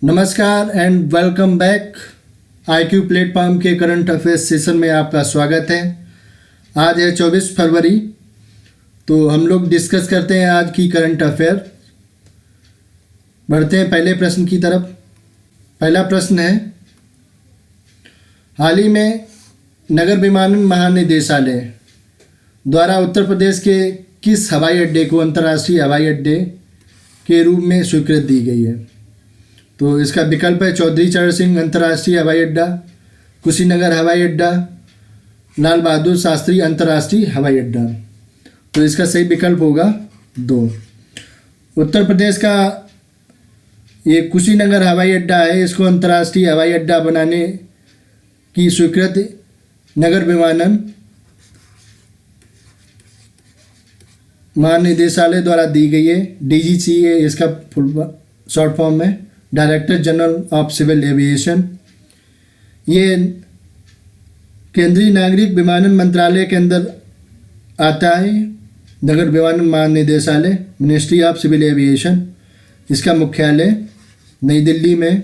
नमस्कार and welcome back. IQ platform के current affairs session में आपका स्वागत है। आज है 24 फरवरी। तो हम लोग डिस्कस करते हैं आज की करंट अफेयर। बढ़ते हैं पहले प्रश्न की तरफ। पहला प्रश्न है, हाल ही में नगर विमानन महानिदेशालय द्वारा उत्तर प्रदेश के किस हवाई अड्डे को अंतर्राष्ट्रीय हवाई अड्डे के रूप में स्वीकृति दी गई है? तो इसका विकल्प है चौधरी चरण सिंह अंतर्राष्ट्रीय हवाई अड्डा, कुशीनगर हवाई अड्डा, लाल बहादुर शास्त्री अंतर्राष्ट्रीय हवाई अड्डा। तो इसका सही विकल्प होगा 2। उत्तर प्रदेश का ये कुशीनगर हवाई अड्डा है, इसको अंतर्राष्ट्रीय हवाई अड्डा बनाने की स्वीकृति नगर विमानन महानिदेशालय द्वारा दी गई है। DGCA इसका फुल शॉर्ट फॉर्म है, director general of civil aviation. ये केंद्रीय नागरिक विमानन मंत्रालय के अंदर आता है। नगर विमानन महानिदेशालय, मिनिस्ट्री ऑफ सिविल एविएशन। इसका मुख्यालय नई दिल्ली में,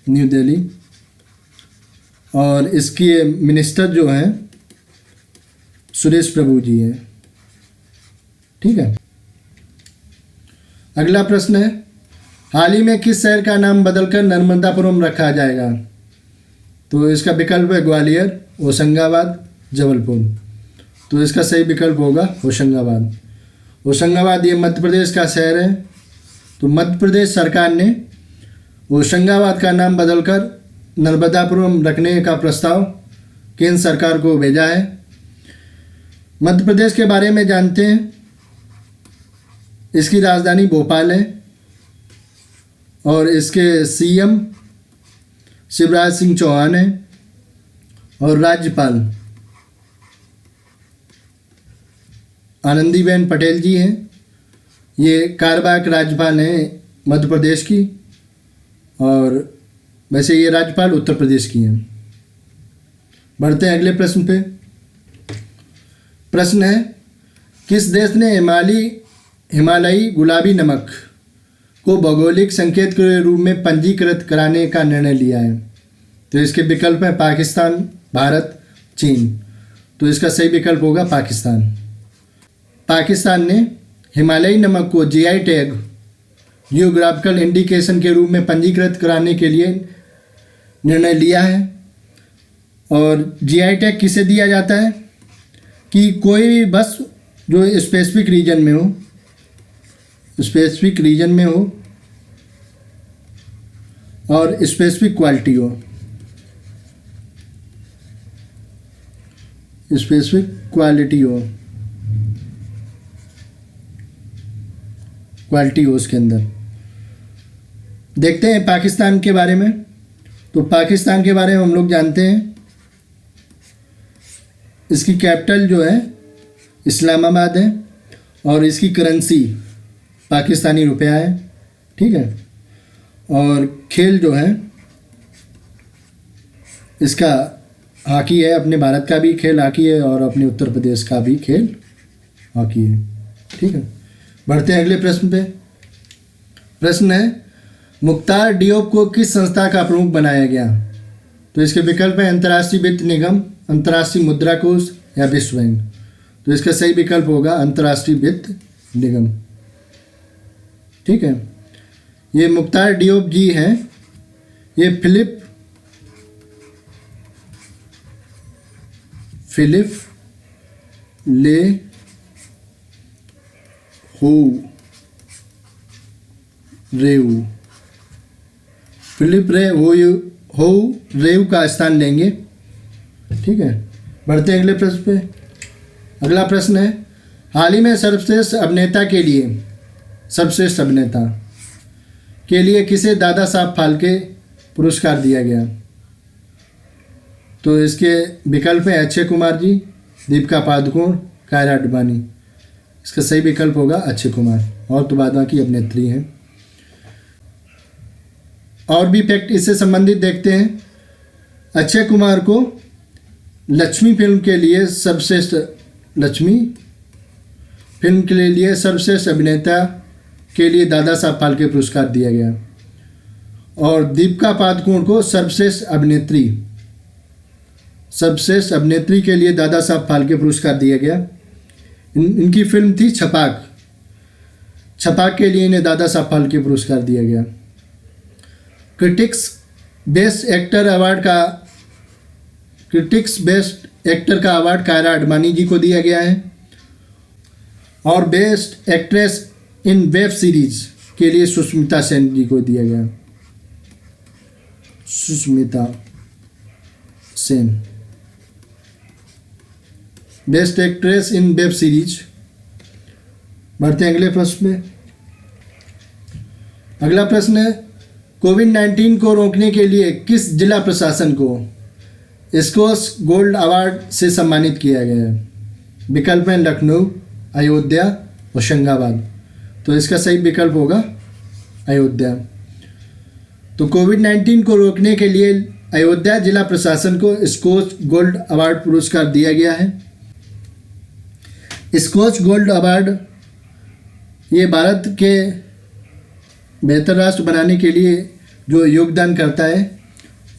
न्यू दिल्ली। और इसके मिनिस्टर जो हैं सुरेश प्रभु जी हैं। ठीक है। अगला प्रश्न है, हाल ही में किस शहर का नाम बदलकर नर्मदापुरम रखा जाएगा? तो इसका विकल्प है ग्वालियर, होशंगाबाद, जबलपुर। तो इसका सही विकल्प होगा होशंगाबाद। होशंगाबाद ये मध्य प्रदेश का शहर है। तो मध्य प्रदेश सरकार ने होशंगाबाद का नाम बदलकर नर्मदापुरम रखने का प्रस्ताव केंद्र सरकार को भेजा है। मध्य प्रदेश के बारे में जानते हैं। इसकी राजधानी भोपाल है और इसके CM शिवराज सिंह चौहान हैं और राज्यपाल आनंदीबेन पटेल जी हैं। ये कार्यवाहक राज्यपाल हैं मध्य प्रदेश की, और वैसे ये राज्यपाल उत्तर प्रदेश की हैं। बढ़ते हैं अगले प्रश्न पे। प्रश्न है, किस देश ने हिमालयी गुलाबी नमक को भौगोलिक संकेत के रूप में पंजीकृत कराने का निर्णय लिया है? तो इसके विकल्प हैं पाकिस्तान, भारत, चीन। तो इसका सही विकल्प होगा पाकिस्तान। पाकिस्तान ने हिमालयी नमक को GI टैग, जियोग्राफिकल इंडिकेशन के रूप में पंजीकृत कराने के लिए निर्णय लिया है। और GI टैग किसे दिया जाता है कि कोई भी बस जो स्पेसिफिक रीजन में हो, और स्पेसिफिक क्वालिटी हो, क्वालिटी हो उसके अंदर। देखते हैं पाकिस्तान के बारे में। तो पाकिस्तान के बारे में हम लोग जानते हैं, इसकी कैपिटल जो है इस्लामाबाद है और इसकी करेंसी पाकिस्तानी रुपया है। ठीक है। और खेल जो है इसका हॉकी है। अपने भारत का भी खेल हॉकी है और अपने उत्तर प्रदेश का भी खेल हॉकी है। ठीक है। बढ़ते हैं अगले प्रश्न पे। प्रश्न है, मुख्तार डियोप को किस संस्था का प्रमुख बनाया गया? तो इसके विकल्प है अंतर्राष्ट्रीय वित्त निगम, अंतर्राष्ट्रीय मुद्रा कोष या विश्व बैंक। तो इसका सही विकल्प होगा अंतर्राष्ट्रीय वित्त निगम। ठीक है। ये मुख्तार डियोप जी हैं। ये फिलिप ले हो रेऊ फिलिप रे हो रेऊ का स्थान लेंगे। ठीक है। बढ़ते हैं अगले प्रश्न पे। अगला प्रश्न है, हाल ही में सर्वश्रेष्ठ अभिनेता के लिए किसे दादा साहब फाल्के पुरस्कार दिया गया? तो इसके विकल्प है अक्षय कुमार जी, दीपिका पादुकोण, कायरा अडवाणी। इसका सही विकल्प होगा अक्षय कुमार। और तो बाद की अभिनेत्री हैं। और भी फैक्ट इससे संबंधित देखते हैं। अक्षय कुमार को लक्ष्मी फिल्म के लिए सर्वश्रेष्ठ अभिनेता के लिए दादा साहब फाल्के पुरस्कार दिया गया। और दीपिका पादुकोण को सर्वश्रेष्ठ अभिनेत्री के लिए दादा साहब फाल्के पुरस्कार दिया गया। इनकी फिल्म थी छपाक के लिए इन्हें दादा साहब फाल्के पुरस्कार दिया गया। क्रिटिक्स बेस्ट एक्टर का अवार्ड कायरा आडवाणी जी को दिया गया है और best actress in web series के लिए सुष्मिता सेन जी को दिया गया। Sushmita Sen best actress in web series. बढ़ते हैं अगले प्रश्न में। अगला प्रश्न है, कोविड-19 को रोकने के लिए किस जिला प्रशासन को स्कोच गोल्ड अवार्ड से सम्मानित किया गया है? विकल्प हैं लखनऊ, अयोध्या, होशंगाबाद। तो इसका सही विकल्प होगा अयोध्या। तो कोविड-19 को रोकने के लिए अयोध्या जिला प्रशासन को स्कोच गोल्ड अवार्ड पुरस्कार दिया गया है। स्कोच गोल्ड अवार्ड ये भारत के बेहतर राष्ट्र बनाने के लिए जो योगदान करता है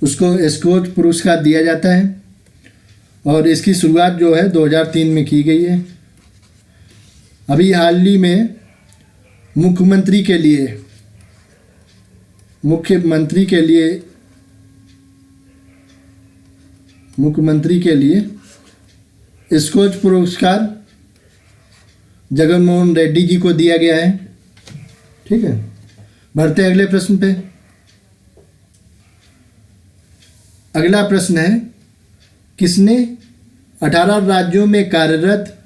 उसको स्कोच पुरस्कार दिया जाता है और इसकी शुरुआत जो है 2003 में की गई है। अभी हाल ही में मुख्यमंत्री के लिए स्कोच पुरस्कार जगनमोहन रेड्डी जी को दिया गया है। ठीक है, बढ़ते हैं अगले प्रश्न पे। अगला प्रश्न है, किसने 18 राज्यों में कार्यरत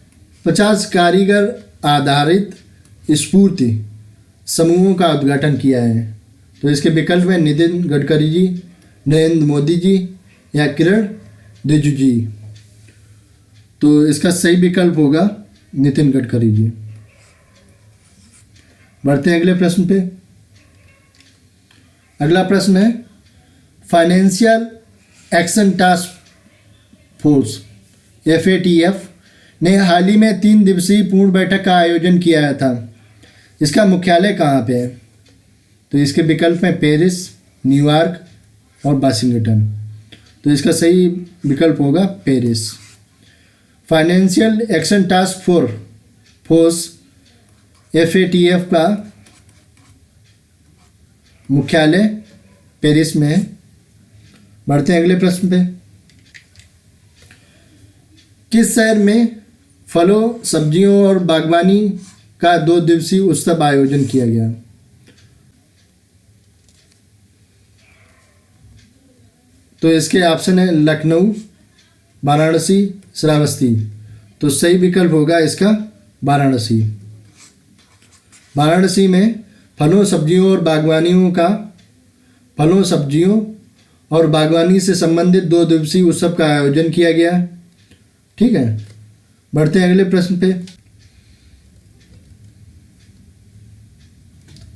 50 कारीगर आधारित स्फूर्ति समूहों का उद्घाटन किया है? तो इसके विकल्प हैं नितिन गडकरी जी, नरेंद्र मोदी जी या किरण रिजिजू जी। तो इसका सही विकल्प होगा नितिन गडकरी जी। बढ़ते हैं अगले प्रश्न पे। अगला प्रश्न है, financial action task force FATF ने हाल ही में 3 दिवसीय पूर्ण बैठक का आयोजन किया था। इसका मुख्यालय कहाँ पे है? तो इसके विकल्प हैं पेरिस, न्यूयॉर्क और वाशिंगटन। तो इसका सही विकल्प होगा Paris. Financial action task force FATF का मुख्यालय पेरिस में है। बढ़ते हैं अगले प्रश्न पे। किस शहर में फलों, सब्जियों और बागवानी का 2 दिवसीय उत्सव आयोजन किया गया? तो इसके ऑप्शन है लखनऊ, वाराणसी, श्रावस्ती। तो सही विकल्प होगा इसका वाराणसी। वाराणसी में फलों, सब्जियों और बागवानी से संबंधित 2 दिवसीय उत्सव का आयोजन किया गया। ठीक है, बढ़ते हैं अगले प्रश्न पे।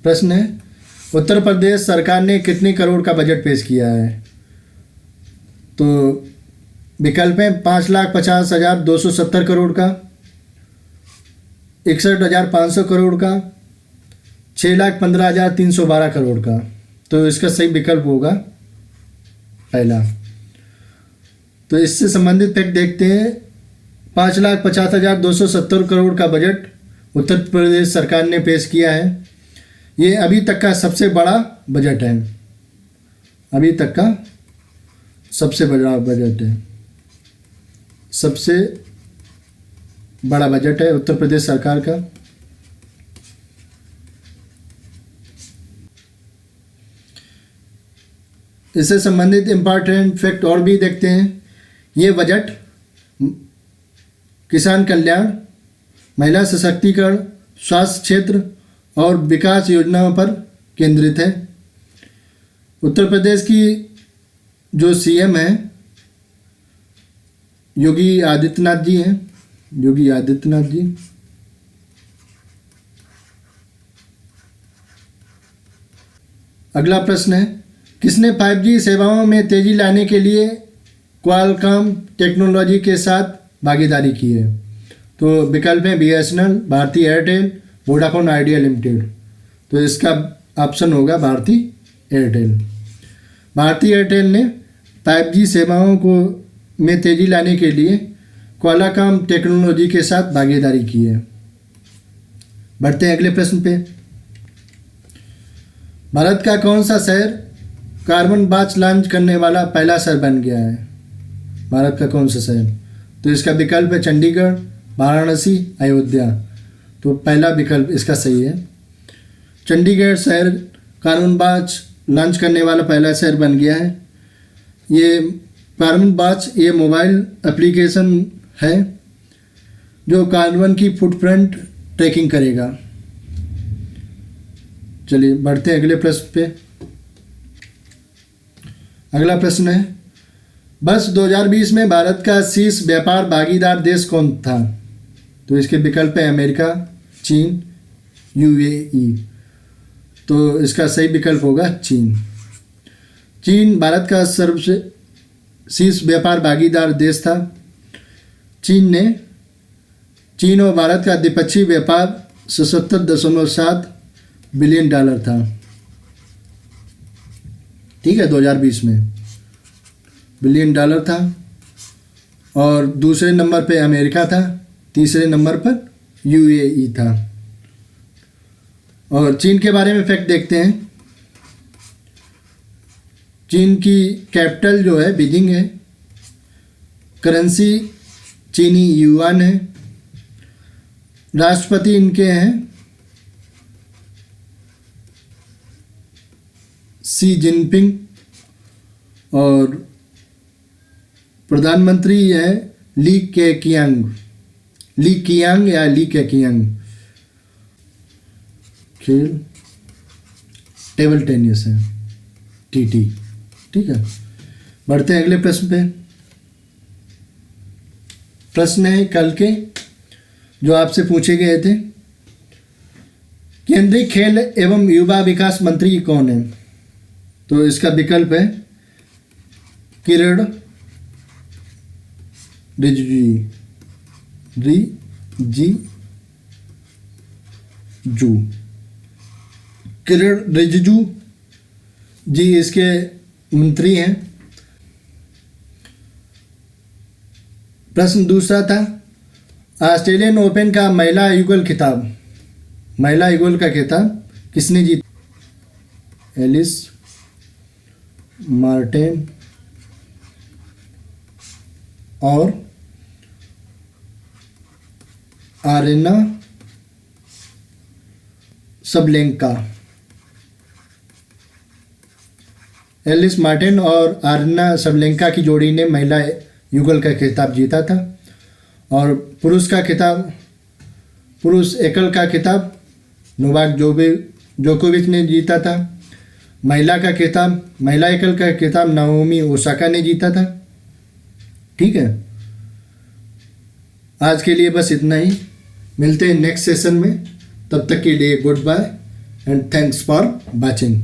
प्रश्न है, उत्तर प्रदेश सरकार ने कितने करोड़ का बजट पेश किया है? तो विकल्प हैं 5,50,270 करोड़ का, 61,500 करोड़ का, 6,15,312 करोड़ का। तो इसका सही विकल्प होगा पहला। तो इससे संबंधित फैक्ट देखते हैं। 5,50,270 करोड़ का बजट उत्तर प्रदेश सरकार ने पेश किया है। ये अभी तक का सबसे बड़ा बजट है। अभी तक का सबसे बड़ा बजट है। सबसे बड़ा बजट है उत्तर प्रदेश सरकार का। इससे संबंधित इम्पॉर्टेंट फैक्ट और भी देखते हैं। ये बजट किसान कल्याण, महिला सशक्तिकरण, स्वास्थ्य क्षेत्र और विकास योजनाओं पर केंद्रित है। उत्तर प्रदेश की जो CM है योगी आदित्यनाथ जी हैं, योगी आदित्यनाथ जी। अगला प्रश्न है, किसने 5G सेवाओं में तेजी लाने के लिए क्वालकॉम टेक्नोलॉजी के साथ भागीदारी की है? तो विकल्प हैं BSNL, Bharti Airtel, Vodafone Idea Limited. तो इसका ऑप्शन होगा भारती एयरटेल। भारती एयरटेल ने 5G सेवाओं को में तेज़ी लाने के लिए क्वालाकॉम टेक्नोलॉजी के साथ भागीदारी की है। बढ़ते हैं अगले प्रश्न पे। भारत का कौन सा शहर कार्बन वॉच लॉन्च करने वाला पहला शहर बन गया है? भारत का कौन सा शहर? तो इसका विकल्प है चंडीगढ़, वाराणसी, अयोध्या। तो पहला विकल्प इसका सही है। चंडीगढ़ शहर कार्बन वॉच लॉन्च करने वाला पहला शहर बन गया है। ये कार्बन वॉच ये मोबाइल एप्लीकेशन है जो कार्बन की फुटप्रिंट ट्रैकिंग करेगा। चलिए बढ़ते हैं अगले प्रश्न पे। अगला प्रश्न है, वर्ष 2020 में भारत का शीर्ष व्यापार भागीदार देश कौन था? तो इसके विकल्प है अमेरिका, चीन, यूएई। तो इसका सही विकल्प होगा चीन। चीन भारत का शीर्ष व्यापार भागीदार देश था। चीन और भारत का द्विपक्षीय व्यापार 77.7 बिलियन डॉलर था। ठीक है, 2020 में बिलियन डॉलर था। और दूसरे नंबर पे अमेरिका था, तीसरे नंबर पर यूएई था। और चीन के बारे में फैक्ट देखते हैं। चीन की कैपिटल जो है बीजिंग है। करेंसी चीनी युआन है। राष्ट्रपति इनके हैं शी जिनपिंग और प्रधानमंत्री है ली केकियांग या ली केकियांग। खेल टेबल टेनिस है, टीटी। ठीक है, बढ़ते हैं अगले प्रश्न पे। प्रश्न है कल के जो आपसे पूछे गए थे। केंद्रीय खेल एवं युवा विकास मंत्री कौन है? तो इसका विकल्प है किरण रिजिजू। किरण रिजिजू जी इसके मंत्री हैं। प्रश्न दूसरा था, ऑस्ट्रेलियन ओपन का महिला युगल का खिताब किसने जीता? एलिस मार्टिन और आरेना सबलेंका। एलिस मार्टिन और आरेना सबलेंका की जोड़ी ने महिला युगल का खिताब जीता था। और पुरुष एकल का खिताब नोवाक जोकोविच ने जीता था। महिला एकल का खिताब नाओमी ओसाका ने जीता था। ठीक है, आज के लिए बस इतना ही। मिलते हैं नेक्स्ट सेशन में। तब तक के लिए goodbye and thanks for watching.